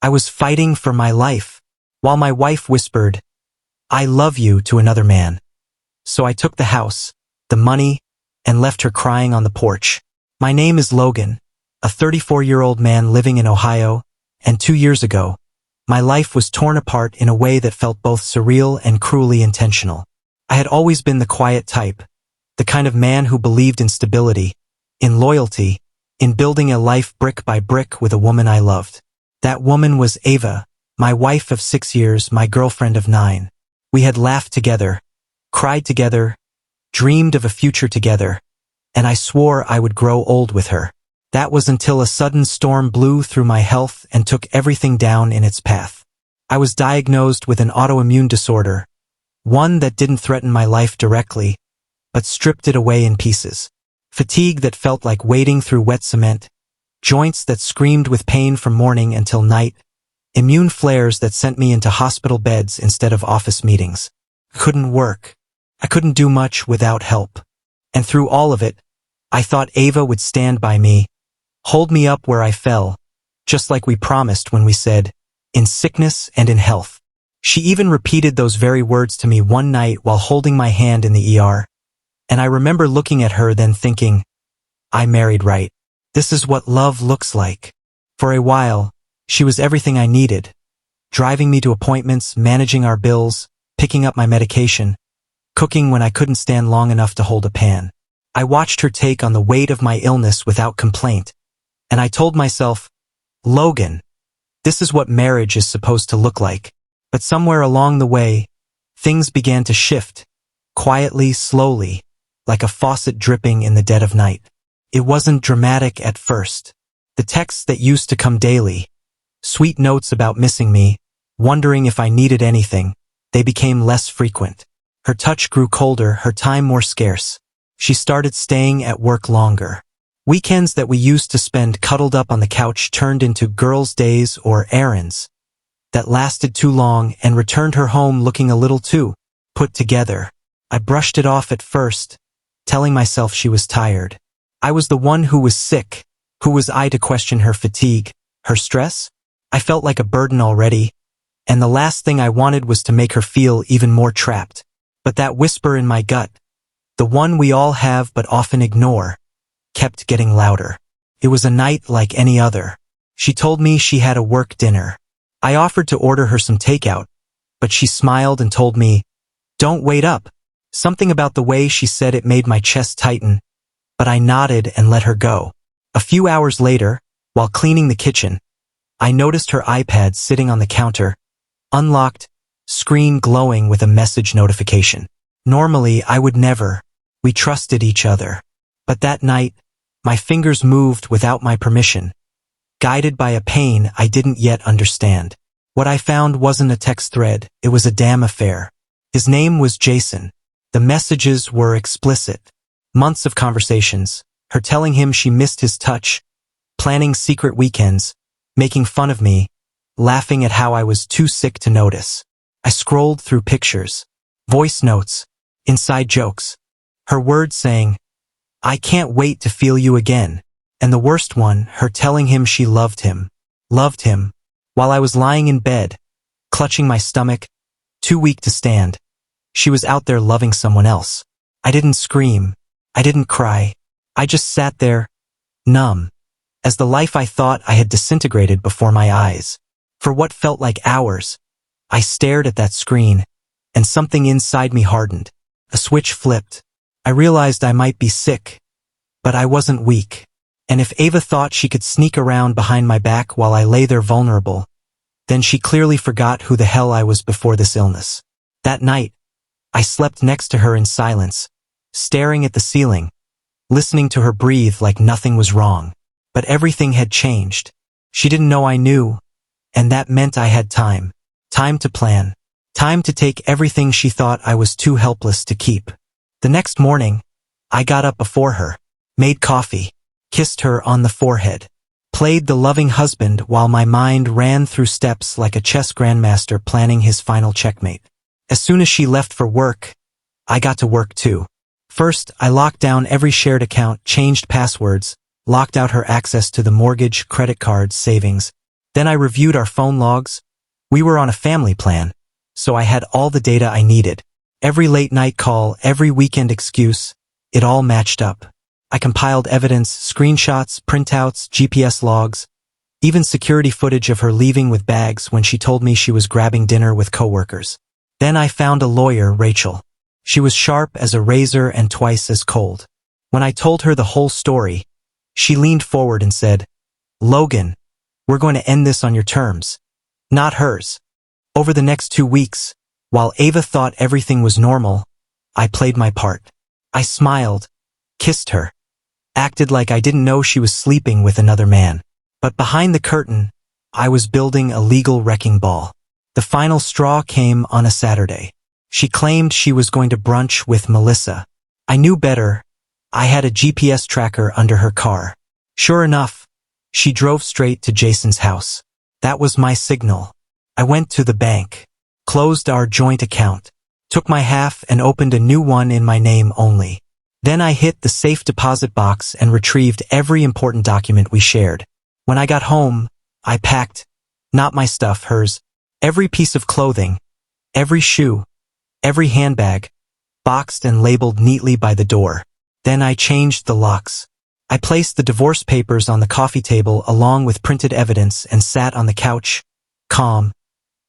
I was fighting for my life, while my wife whispered, "I love you," to another man. So I took the house, the money, and left her crying on the porch. My name is Logan, a 34-year-old man living in Ohio, and 2 years ago, my life was torn apart in a way that felt both surreal and cruelly intentional. I had always been the quiet type, the kind of man who believed in stability, in loyalty, in building a life brick by brick with a woman I loved. That woman was Ava, my wife of 6 years, my girlfriend of 9. We had laughed together, cried together, dreamed of a future together, and I swore I would grow old with her. That was until a sudden storm blew through my health and took everything down in its path. I was diagnosed with an autoimmune disorder, one that didn't threaten my life directly, but stripped it away in pieces. Fatigue that felt like wading through wet cement, joints that screamed with pain from morning until night, immune flares that sent me into hospital beds instead of office meetings. I couldn't work. I couldn't do much without help. And through all of it, I thought Ava would stand by me, hold me up where I fell, just like we promised when we said, "In sickness and in health." She even repeated those very words to me one night while holding my hand in the ER, and I remember looking at her then thinking, I married right. This is what love looks like. For a while, she was everything I needed, driving me to appointments, managing our bills, picking up my medication, cooking when I couldn't stand long enough to hold a pan. I watched her take on the weight of my illness without complaint, and I told myself, Logan, this is what marriage is supposed to look like. But somewhere along the way, things began to shift, quietly, slowly, like a faucet dripping in the dead of night. It wasn't dramatic at first. The texts that used to come daily, sweet notes about missing me, wondering if I needed anything, they became less frequent. Her touch grew colder, her time more scarce. She started staying at work longer. Weekends that we used to spend cuddled up on the couch turned into girls' days or errands that lasted too long and returned her home looking a little too put together. I brushed it off at first, telling myself she was tired. I was the one who was sick. Who was I to question her fatigue, her stress? I felt like a burden already, and the last thing I wanted was to make her feel even more trapped. But that whisper in my gut, the one we all have but often ignore, kept getting louder. It was a night like any other. She told me she had a work dinner. I offered to order her some takeout, but she smiled and told me, "Don't wait up." Something about the way she said it made my chest tighten, but I nodded and let her go. A few hours later, while cleaning the kitchen, I noticed her iPad sitting on the counter, unlocked, screen glowing with a message notification. Normally, I would never. We trusted each other. But that night, my fingers moved without my permission, guided by a pain I didn't yet understand. What I found wasn't a text thread, it was a damn affair. His name was Jason. The messages were explicit. Months of conversations, her telling him she missed his touch, planning secret weekends, making fun of me, laughing at how I was too sick to notice. I scrolled through pictures, voice notes, inside jokes. Her words saying, "I can't wait to feel you again." And the worst one, her telling him she loved him, while I was lying in bed, clutching my stomach, too weak to stand. She was out there loving someone else. I didn't scream. I didn't cry. I just sat there, numb, as the life I thought I had disintegrated before my eyes. For what felt like hours, I stared at that screen, and something inside me hardened. A switch flipped. I realized I might be sick, but I wasn't weak. And if Ava thought she could sneak around behind my back while I lay there vulnerable, then she clearly forgot who the hell I was before this illness. That night, I slept next to her in silence, staring at the ceiling, listening to her breathe like nothing was wrong. But everything had changed. She didn't know I knew, and that meant I had time. Time to plan. Time to take everything she thought I was too helpless to keep. The next morning, I got up before her, made coffee, kissed her on the forehead, played the loving husband while my mind ran through steps like a chess grandmaster planning his final checkmate. As soon as she left for work, I got to work too. First, I locked down every shared account, changed passwords, locked out her access to the mortgage, credit cards, savings. Then I reviewed our phone logs. We were on a family plan, so I had all the data I needed. Every late night call, every weekend excuse, it all matched up. I compiled evidence, screenshots, printouts, GPS logs, even security footage of her leaving with bags when she told me she was grabbing dinner with coworkers. Then I found a lawyer, Rachel. She was sharp as a razor and twice as cold. When I told her the whole story, she leaned forward and said, "Logan, we're going to end this on your terms, not hers." Over the next 2 weeks, while Ava thought everything was normal, I played my part. I smiled, kissed her, acted like I didn't know she was sleeping with another man. But behind the curtain, I was building a legal wrecking ball. The final straw came on a Saturday. She claimed she was going to brunch with Melissa. I knew better. I had a GPS tracker under her car. Sure enough, she drove straight to Jason's house. That was my signal. I went to the bank, closed our joint account, took my half and opened a new one in my name only. Then I hit the safe deposit box and retrieved every important document we shared. When I got home, I packed, not my stuff, hers, every piece of clothing, every shoe, every handbag, boxed and labeled neatly by the door. Then I changed the locks. I placed the divorce papers on the coffee table along with printed evidence and sat on the couch, calm,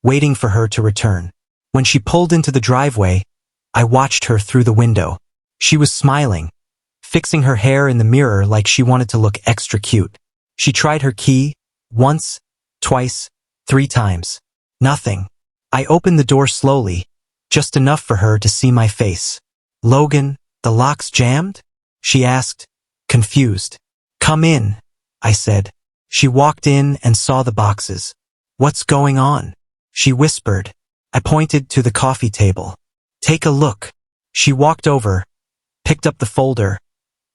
waiting for her to return. When she pulled into the driveway, I watched her through the window. She was smiling, fixing her hair in the mirror like she wanted to look extra cute. She tried her key, once, twice, 3 times. Nothing. I opened the door slowly, just enough for her to see my face. "Logan, the lock's jammed?" she asked, confused. "Come in," I said. She walked in and saw the boxes. "What's going on?" she whispered. I pointed to the coffee table. "Take a look." She walked over, picked up the folder,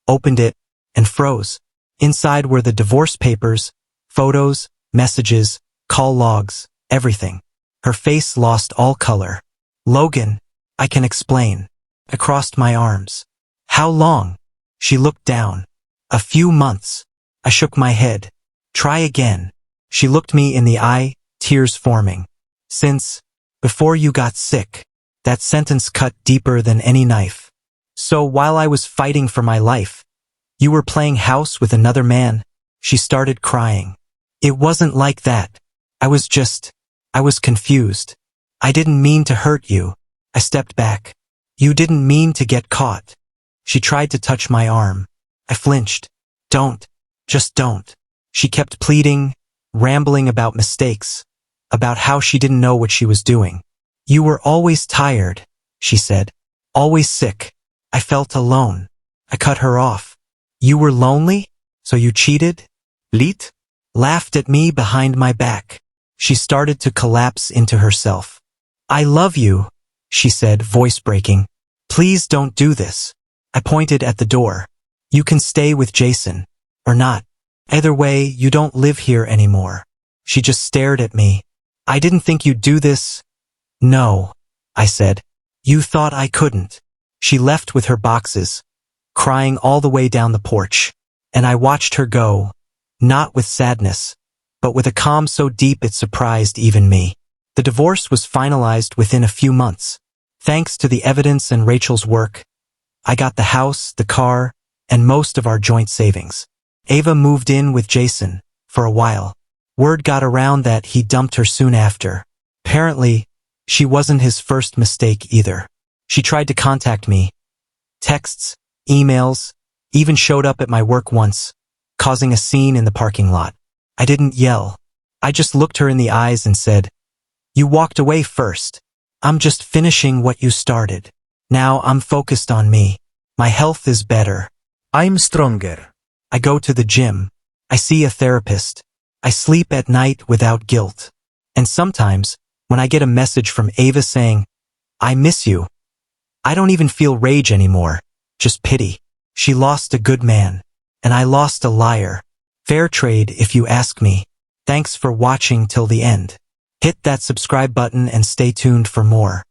opened it, and froze. Inside were the divorce papers, photos, messages, call logs, everything. Her face lost all color. "Logan, I can explain." I crossed my arms. "How long?" She looked down. "A few months." I shook my head. "Try again." She looked me in the eye, tears forming. "Since before you got sick." That sentence cut deeper than any knife. "So while I was fighting for my life, you were playing house with another man?" She started crying. "It wasn't like that. I was confused. I didn't mean to hurt you." I stepped back. "You didn't mean to get caught." She tried to touch my arm. I flinched. "Don't. Just don't." She kept pleading, rambling about mistakes, about how she didn't know what she was doing. "You were always tired," she said. "Always sick." I felt alone. I cut her off. "You were lonely? So you cheated?" Liet laughed at me behind my back. She started to collapse into herself. "I love you," she said, voice breaking. "Please don't do this." I pointed at the door. "You can stay with Jason. Or not. Either way, you don't live here anymore." She just stared at me. "I didn't think you'd do this." "No," I said. "You thought I couldn't." She left with her boxes, crying all the way down the porch. And I watched her go, not with sadness, but with a calm so deep it surprised even me. The divorce was finalized within a few months. Thanks to the evidence and Rachel's work, I got the house, the car, and most of our joint savings. Ava moved in with Jason for a while. Word got around that he dumped her soon after. Apparently, she wasn't his first mistake either. She tried to contact me. Texts, emails, even showed up at my work once, causing a scene in the parking lot. I didn't yell. I just looked her in the eyes and said, "You walked away first. I'm just finishing what you started. Now I'm focused on me. My health is better. I'm stronger. I go to the gym. I see a therapist. I sleep at night without guilt. And sometimes, when I get a message from Ava saying, 'I miss you,' I don't even feel rage anymore, just pity. She lost a good man, and I lost a liar. Fair trade if you ask me. Thanks for watching till the end. Hit that subscribe button and stay tuned for more.